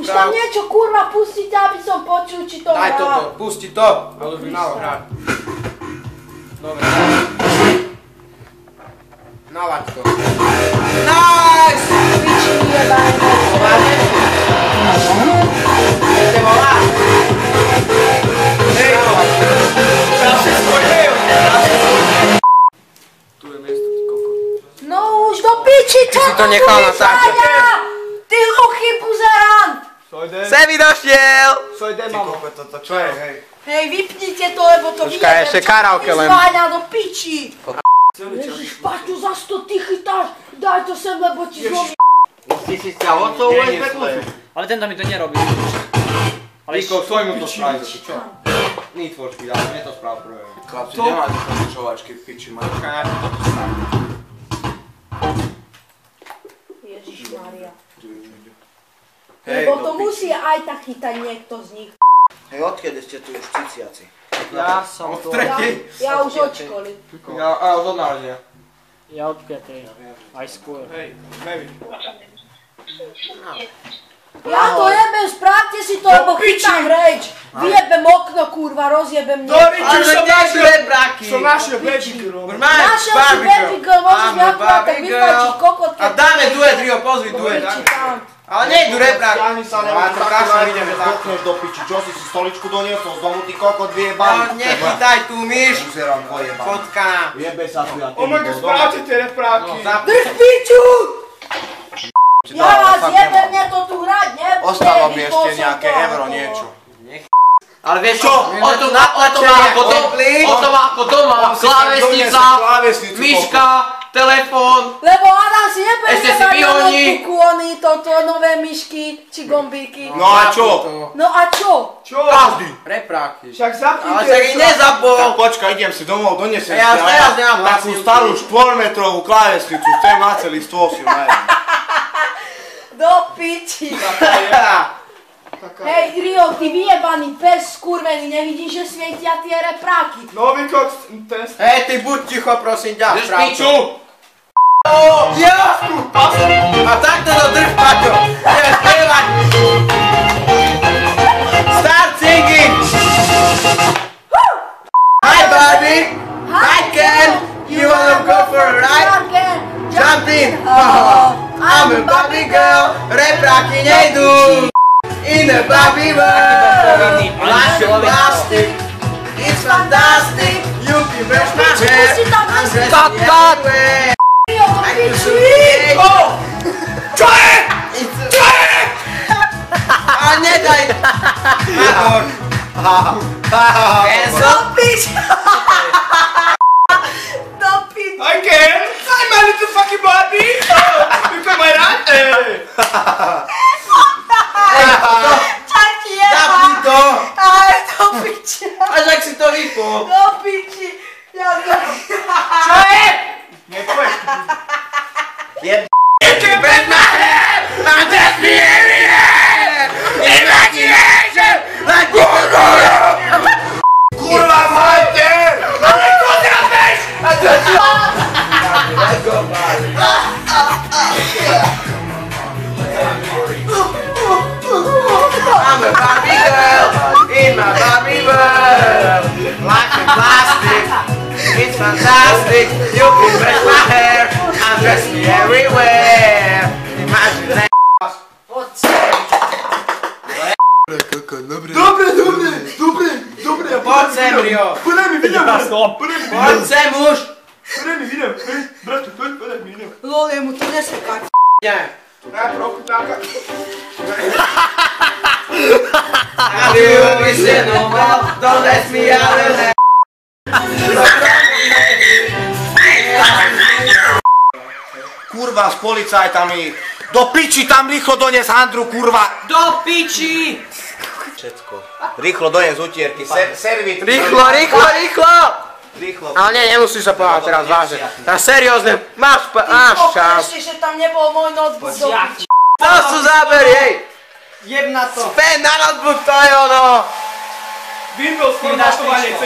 Už tam niečo kurva pustiť, aby som počul, či to hrá. Daj toto, pusti to. Ale už by malo hrať. Dobre. Nalaď to. Nice! Piči jebajme. Voláte? Idete volať? Hej, ja si skôril. Tu je miesto, ty koko. No už do piči, čo si to nechal na táče. Ty hluchý buzerant! Sebi došiel! Ty koko, toto čo je, hej? Hej, vypnite to, lebo to Počkaj, vyjebe, ešte čo karaoke len. Zváňa do piči! Ježiš, Paťo, zas to ty chytáš! Daj to sem, lebo ti zlomí. Ty si stiaľ otcov USB kľúču. Ale tento mi to nerobí. Líko, tvoj mu to spraví, čo? Need for speed, ale mne to sprav prvé. Chlapci, nemáte počúvačky v piči, máte. Počkaj, ja to postavím. Ježišmária. Hej, Lebo to do piči. musí aj tak chytať niekto z nich. Hej, odkiaľ ste tu už ciciaci? Ja som Od to... tretej. Ja už od školy. Ja od narodenia. Ja od 5. Aj skôr. Hej, baby. Ja to jebem, správte si to, lebo chytám reč. Vyjebem okno, kurva, rozjebem niečo. Ale som našiel rebráky. Som našiel baby girl. Našiel si baby girl, môžeš mi akurát tak vyfajčiť kokot, A dáme duet, Rio, pozri duet. Ale nejdu rebrák. Stiahni sa, A lebo to kašľa ideme tak. dotkneš do piči. Čo si stoličku doniesol z domu, ty kokot vyjebaný. No, nechytaj tú myš. Uzerám pojebaný. Fotka. Jebe sa tu, ja ty Omega, správte tie repráky. No, zapni. Drž piču! Ja vás jebem, mne to tu hrať nebude. Ostalo mi vypol ešte som nejaké to. euro, niečo. Ale vieš čo? On to má ako doma. Klávesnica, myška, telefón. Lebo Adam si nebudem Ešte si na vyhoní. notebooku oni toto nové myšky či gombíky. No a čo? No a čo? Čo? Každý. Repráky. Však zapnite. Ale však ich Tak nezapol. počkaj, idem si domov, donesem Ja si teraz nemám takú hlasivky. starú 4-metrovú klávesnicu, chcem na celý stôl si najem. Do piči. Hej Rio, ty vyjebaný pes skurvený, nevidíš, že svietia tie repráky? Nový koks, test. Hej, ty buď ticho, prosím ťa. Drž piču! Ja! A takto to drž, Paťo. Ideme spievať. Start singing. Hi, Barbie. Hi, Ken. You wanna go for a ride? Jump in. Oh, I'm a Barbie girl. Repráky nejdu. In a Barbie world. Like a plastic. It's fantastic. You can brush my hair. I'm dressed everywhere. Rio, do piči! Čo je? Čo je? A nedaj! Nahor! Cancel! Do piči! Do piči! Hi Ken! Hi my little fucking Barbie! You come around? Čak je! Zapni to! Aj, do piči! Až ak si to vypol! Do piči! Ja do piči! Čo je? Nepoješ. Jeb... You can break my head! I'm just me everywhere! Imagination! Like Kurva, majte! Ale to zrabeš! A to čo? Let's go, Barbie! I'm a Barbie girl in my Barbie world. Like a plastic, it's fantastic. You can brush my hair and dress me everywhere. Imagine that. Dobre, Poď sem, Rio. podaj mi video, Poď sem už. podaj mi video, brate, podaj mi video. Lol, jemu to nesekať. Ideme. Najprv ochutnáka. Have you ever seen no more? Don't let me out of there. Kurva, s policajtami. Do piči tam rýchlo dones handru, kurva. Do piči! Všetko. Rýchlo dones utierky, servit. Rýchlo, rýchlo, rýchlo. Rýchlo. Ale nie, nemusíš sa povedať teraz vážne. Teraz seriózne, máš čas. Ešte, že tam nebol môj notebook do piči. To sú zábery, hej. Jeb na to! Späť na notebook, to je ono. Windows formátovanie C.